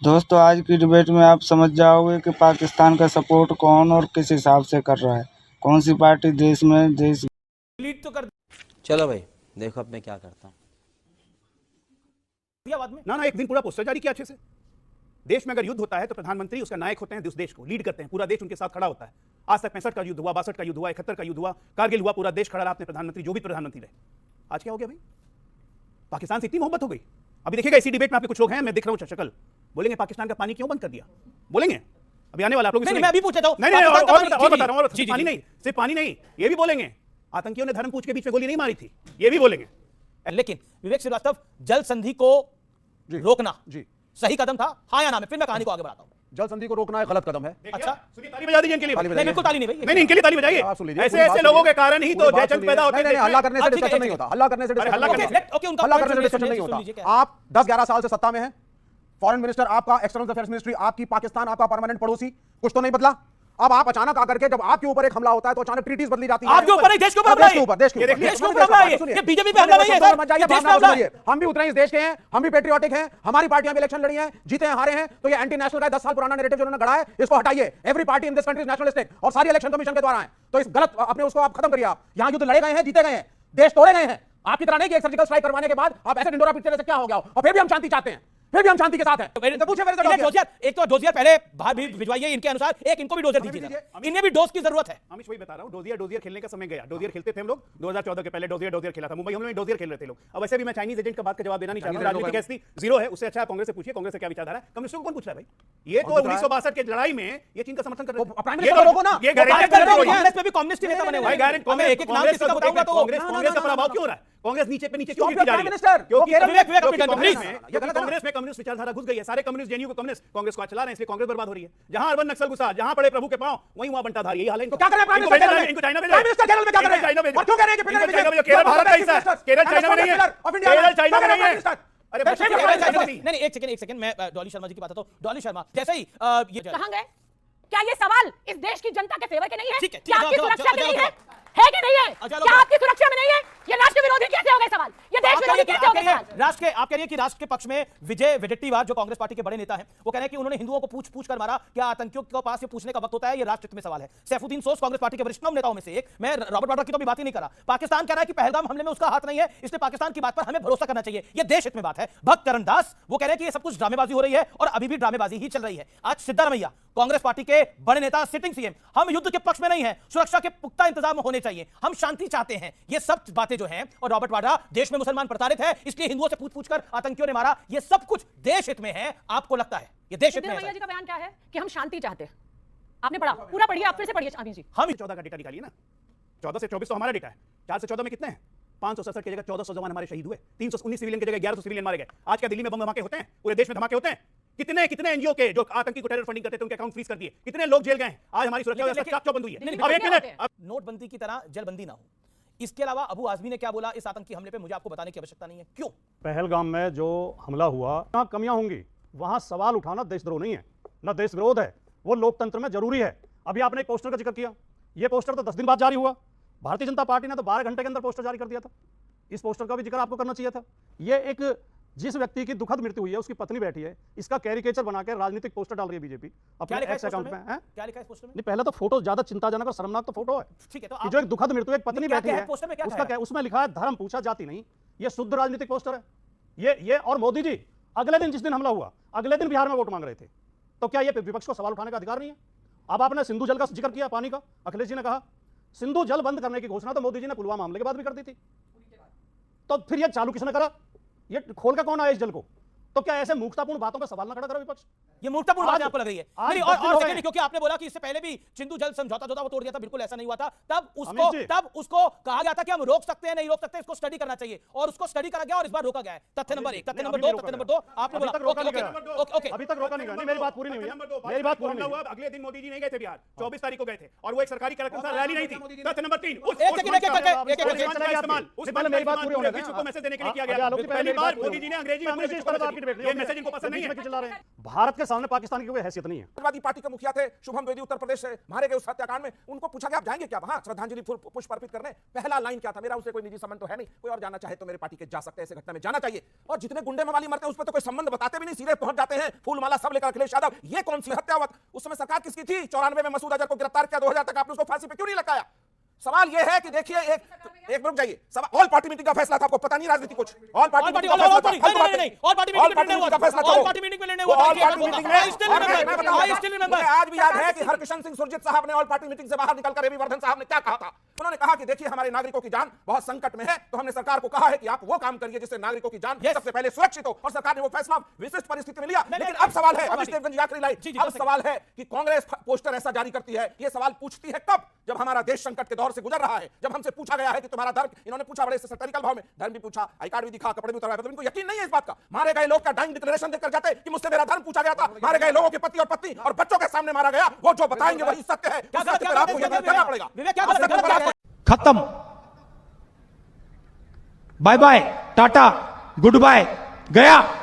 दोस्तों आज की डिबेट में आप समझ जाओगे कि पाकिस्तान का सपोर्ट कौन और किस हिसाब से कर रहा है, कौन सी पार्टी देश में देश लीड तो कर चलो भाई देखो अब मैं क्या करता हूँ। दिया बाद में ना एक दिन पूरा पोस्टर जारी किया अच्छे से। देश में अगर युद्ध होता है तो प्रधानमंत्री उसका नायक होते हैं, उस देश को लीड करते हैं, पूरा देश उनके साथ खड़ा होता है। आज तक 65 का युद्ध हुआ, 62 का युद्ध हुआ, 71 का युद्ध हुआ, कारगिल हुआ, पूरा देश खड़ा रहा, अपने प्रधानमंत्री जो भी प्रधानमंत्री रहे। आज क्या हो गया भाई? पाकिस्तान से इतनी मोहब्बत हो गई। अभी देखिएगा इसी डिबेट में आपके कुछ लोग हैं, मैं देख रहा हूं शक्ल, बोलेंगे पाकिस्तान का पानी क्यों बंद कर दिया, बोलेंगे अभी आने वाला आप लोग। नहीं, मैं अभी पूछ लेता हूं। नहीं और बता रहा हूं, पानी नहीं, सिर्फ पानी नहीं, ये भी बोलेंगे आतंकियों ने धर्मपूछ के बीच में गोली नहीं मारी थी, ये भी बोलेंगे। लेकिन विवेक श्रीवास्तव, जल संधि को रोकना जी सही कदम था, हाँ या ना? में फिर मैं कहानी को आगे बढ़ाता हूं। जल संधि को रोकना एक गलत कदम है। अच्छा, सुनिए, ताली बजा दीजिए इनके लिए। नहीं बिल्कुल ताली नहीं भाई, नहीं इनके लिए ताली बजाइए। आप सुन लीजिए, ऐसे ऐसे लोगों के कारण ही तो जयचंद पैदा होते हैं। नहीं हल्ला करने से ठीक है, डिस्कशन नहीं होता, हल्ला करने से डिस्कशन हल्ला नहीं करने होता, ओके, उनका हल्ला point करने से सुन डिस्कशन नहीं लीजिए, होता। क्या? आप 10-11 साल से सत्ता में हैं, फॉरेन मिनिस्टर आपका, एक्सटर्नल अफेयर्स मिनिस्ट्री आपकी, पाकिस्तान आपका परमानेंट पड़ोसी, कुछ तो नहीं बदला। अब आप अचानक आकर के जब आपके ऊपर एक हमला होता है तो अचानक ट्रीटीज बदली जाती है। आपके ऊपर नहीं, देश के ऊपर, देश के ऊपर, देश के ऊपर हमला है। ये बीजेपी पे हमला नहीं है सर, मत जाइए, देश पे भावना हमला मत है। करिए। हम भी उतने इस देश के हैं, हम भी पेट्रियोटिक हैं, हमारी पार्टियां भी इलेक्शन लड़ी हैं, जीते हैं, हारे हैं, तो ये एंटी नेशनल का 10 साल पुराना नैरेटिव जो उन्होंने गढ़ा है, इसको हटाइए। Every party in this country is nationalistic और सारी इलेक्शन कमीशन के द्वारा है, तो इस गलत अपने उसको आप खत्म करिए। आप यहां युद्ध लड़े गए हैं, जीते गए हैं, देश तोड़े गए हैं। आपकी तरह नहीं कि एक सर्जिकल स्ट्राइक करवाने के बाद आप ऐसे ढिंडोरा पीटते रहे क्या हो गया, और फिर भी हम शांति चाहते हैं, फिर भी हम शांति के साथ हैं। तो पूछे मेरे से डोजियर, एक तो डोजियर पहले बाहर भी भिजवाइए इनके अनुसार, एक इनको भी डोजियर दीजिए, इन्हें भी डोज की जरूरत है। अमिश वही बता रहा हूं, डोजियर खेलने का समय गया। डोजियर खेलते थे हम लोग 2014 के पहले, डोजियर खेला था मुंबई, हम लोग डोजियर खेल रहे थे लोग। अब वैसे भी मैं चाइनीज एजेंट का बात का जवाब देना नहीं चाहता, राजनीतिक हैसियत जीरो है, उससे अच्छा कांग्रेस से पूछिए, कांग्रेस से क्या विचारधारा है। कम्युनिस्टों को कौन पूछ रहा है भाई? ये तो 1962 के लड़ाई में ये चीन का समर्थन कर रहे थे। प्राइम मिनिस्टर लोगों ना, ये कांग्रेस में भी कम्युनिस्ट नेता बने हुए हैं। कांग्रेस एक एक नाम किसी का बताऊंगा तो कांग्रेस का प्रभाव क्यों हो रहा है? कांग्रेस नीचे पे नीचे क्यों गिरती जा रही है? कांग्रेस में कम्युनिस्ट विचारधारा घुस गई है, सारे कम्युनिस्ट जेएनयू को कम्युनिस्ट कांग्रेस को चला रहे हैं, इसलिए कांग्रेस बर्बाद हो रही है। जहां अर्बन नक्सल घुसा, जहां पड़े प्रभु के पांव, वहीं वहां बंटाधार। यही हाल है। क्या करें प्राइम मिनिस्टर केरल में? इनको चाइना भेजो, प्राइम मिनिस्टर केरल में क्या कर रहे हैं? चाइना भेजो। और क्यों कह रहे हैं कि केरल भारत का हिस्सा है, केरल चाइना में नहीं है, केरल चाइना में नहीं है। अरे नहीं, एक सेकंड, मैं डॉली शर्मा जी की बात करता हूं। डॉली शर्मा, जैसे ही ये कहां गए? क्या ये सवाल इस देश की जनता के फेवर के नहीं है? ठीक है, क्या आपकी जाओ, सुरक्षा के जाओ, नहीं है? जाओ, है कि नहीं है? चलो, क्या आपकी सुरक्षा में नहीं है? ये राष्ट्र विरोधी कैसे हो गए सवाल? ये देश विरोधी कैसे हो गए सवाल? राष्ट्र के, आप कह रही हैं कि राष्ट्र के पक्ष में विजय वडेट्टीवार जो कांग्रेस पार्टी के बड़े नेता हैं, वो कह रहे हैं कि उन्होंने हिंदुओं को पूछ कर मारा। क्या आतंकियों के पास ये पूछने का वक्त होता है? ये राष्ट्र हित में सवाल है। सैफुद्दीन सोस कांग्रेस पार्टी के वरिष्ठतम नेताओं में से एक, मैं रॉबर्ट वाड्रा की तो भी बात ही नहीं करा। पाकिस्तान कह रहा है कि पहलगाम हमले में उसका हाथ नहीं है, इसलिए पाकिस्तान की बात पर हमें भरोसा करना चाहिए। ये देश हित में बात है। भक्त करण दास वो कह रहे हैं कि ये सब कुछ ड्रामेबाजी हो रही है और अभी भी ड्रामेबाजी ही चल रही है। आज सिद्धारमैया कांग्रेस पार्टी के बड़े नेता, सिटिंग सीएम, हम युद्ध के पक्ष में नहीं है, सुरक्षा के पुख्ता इंतजाम होने चाहिए, हम शांति चाहते हैं। ये सब बातें जो हैं, और रॉबर्ट वाड्रा देश में मुसलमान प्रताड़ित है इसलिए हिंदुओं से पूछ कर आतंकियों ने मारा, ये सब कुछ देश हित में है। आपको लगता है ये देश हित में है? सिद्धरमैया जी का बयान क्या है कि हम शांति चाहते हैं। आपने पढ़ा, पूरा पढ़िए, आप फिर से पढ़िए अभी जी। हम 14 का डेटा निकालिए ना, 14 से 24 तो हमारा डेटा है, 4 से 14 में कितने हैं? 567 की जगह 1400 जवान हमारे शहीद हुए, 319 सिविलियन की जगह 1100 सिविलियन मारे गए। आज क्या दिल्ली में बम धमाके होते हैं? पूरे देश में धमाके होते हैं? कितने एनजीओ के जो आतंकी को टेरर फंडिंग करते थे उनके अकाउंट फ्रीज कर दिए, कितने लोग जेल गए हैं? आज हमारी सुरक्षा व्यवस्था क्यों बंद हुई है? अब एक मिनट, नोटबंदी की तरह जलबंदी ना हो। इसके अलावा अबू आजमी ने क्या बोला इस आतंकी हमले पे, मुझे आपको बताने की आवश्यकता नहीं है। क्यों? पहलगाम में जो हमला हुआ, वहां कमियां होंगी, वहां सवाल उठाना देशद्रोह नहीं है, ना देश विरोध है, वो लोकतंत्र में जरूरी है। अभी आपने एक पोस्टर का जिक्र किया, ये पोस्टर तो 10 दिन बाद जारी हुआ, भारतीय जनता पार्टी ने तो 12 घंटे के अंदर पोस्टर जारी कर दिया था। इस पोस्टर का भी जिक्र आपको करना चाहिए था। ये एक जिस व्यक्ति की दुखद मृत्यु हुई है, उसकी पत्नी बैठी है, इसका कैरिकेचर बनाकर राजनीतिक पोस्टर डाल रही है बीजेपी अपने एक्स अकाउंट में। क्या लिखा है पोस्टर में? नहीं, पहले तो फोटो ज्यादा चिंताजनक और शर्मनाक तो फोटो है। ठीक है, तो कि जो एक दुखद मृत्यु, एक पत्नी बैठी है, पोस्टर में क्या उसका क्या, उसमें लिखा है धर्म पूछा जाति नहीं। ये शुद्ध राजनीतिक पोस्टर है। ये और मोदी जी अगले दिन, जिस दिन हमला हुआ, अगले दिन बिहार में वोट मांग रहे थे, तो क्या ये विपक्ष को सवाल उठाने का अधिकार नहीं है? अब आपने सिंधु जल का जिक्र किया, पानी का, अखिलेश जी ने कहा सिंधु जल बंद करने की घोषणा तो मोदी जी ने पुलवामा हमले के बाद भी कर दी थी, तो फिर ये चालू किसने करा? ये खोल का कौन आया इस जल को? तो क्या ऐसे मूर्खतापूर्ण बातों पर सवाल ना खड़ा करो विपक्ष? ये मूर्खतापूर्ण बात आपको लग रही है? नहीं, और सेकंड, क्योंकि आपने बोला कि इससे पहले भी सिंधु जल समझौता जो था वो तोड़ दिया था, बिल्कुल ऐसा नहीं हुआ था। तब उसको कहा गया था कि हम रोक सकते हैं, नहीं रोक सकते, इसको स्टडी करना चाहिए, और उसको स्टडी करा गया और इस बार रोका गया है। तथ्य नंबर 1, तथ्य नंबर 2, आपने बोला अभी तक रोका नहीं गया। मेरी बात पूरी नहीं हुई, मेरी बात पूरी नहीं हुई। अगले दिन मोदी जी नहीं गए थे बिहार, 24 तारीख को गए थे, और वो एक सरकारी कार्यक्रम था, रैली नहीं थी। तथ्य नंबर 3, मेरी बात पूरी होने दें। मैसेज देने के लिए किया गया। पहली बार मोदी जी ने अंग्रेजी में डिबेट नहीं ये होती मैसेज इनको पसंद नहीं बीच है। में क्यों चिल्ला रहे हैं? भारत के सामने पाकिस्तान की कोई हैसियत नहीं है। समाजवादी पार्टी के मुखिया थे शुभम द्विवेदी, उत्तर प्रदेश से मारे गए उस हत्याकांड में। उनको पूछा गया आप जाएंगे क्या वहां श्रद्धांजलि पुष्प अर्पित करने? पहला लाइन क्या था? मेरा उससे कोई निजी संबंध तो है नहीं, कोई और जाना चाहे तो मेरे पार्टी के जा सकते हैं, ऐसे घटना में जाना चाहिए। और जितने गुंडे मवाली मरते हैं उस पर तो कोई संबंध बताते भी नहीं, सीधे पहुंच जाते हैं फूल माला सब लेकर। अखिलेश यादव, ये कौन सी हत्या हुआ? उस समय सरकार किसकी थी? 94 में मसूद अजहर को गिरफ्तार किया, 2000 तक आपने उसको फांसी पे क्यों नहीं लगाया? सवाल यह है कि देखिए एक रुक जाइए, ऑल पार्टी मीटिंग का फैसला था, आपको पता नहीं राजनीति कुछ। ऑल पार्टी मीटिंग का फैसला था, ऑल पार्टी मीटिंग में लेने हुआ ऑल पार्टी मीटिंग में आज भी याद है कि हरकिशन सिंह सुरजीत साहब ने ऑल पार्टी मीटिंग से बाहर निकलकर एबी वर्धन साहब ने क्या कहा था? उन्होंने कहा कि देखिए हमारे नागरिकों की जान बहुत संकट में है, तो हमने सरकार को कहा है कि आप वो काम करिए जिससे नागरिकों की जान सबसे पहले सुरक्षित हो, और सरकार ने वो फैसला विशिष्ट परिस्थिति में लिया। लेकिन अब सवाल है, अभिषेक आखिरी लाइन, अब सवाल है कि कांग्रेस पोस्टर ऐसा जारी करती है, ये सवाल पूछती है कब? जब हमारा देश संकट के दौर से गुजर रहा है, जब हमसे पूछा गया है कि तुम्हारा धर्म, इन्होंने पूछा बड़े सटरिकल भाव में, धर्म भी पूछा, आई कार्ड भी दिखा, कपड़े भी उतरवाए, मतलब इनको यकीन नहीं है इस बात का। मारे गए लोग का डाइंग डिक्लेरेशन देकर जाते कि मुझसे मेरा धर्म पूछा गया था। मारे गए लोगों के पति और पत्नी और बच्चों के सामने मारा गया, वो जो बताएंगे वही सत्य है, उस सत्य पर आपको यकीन करना पड़ेगा। खत्म, bye bye, tata, goodbye, गया।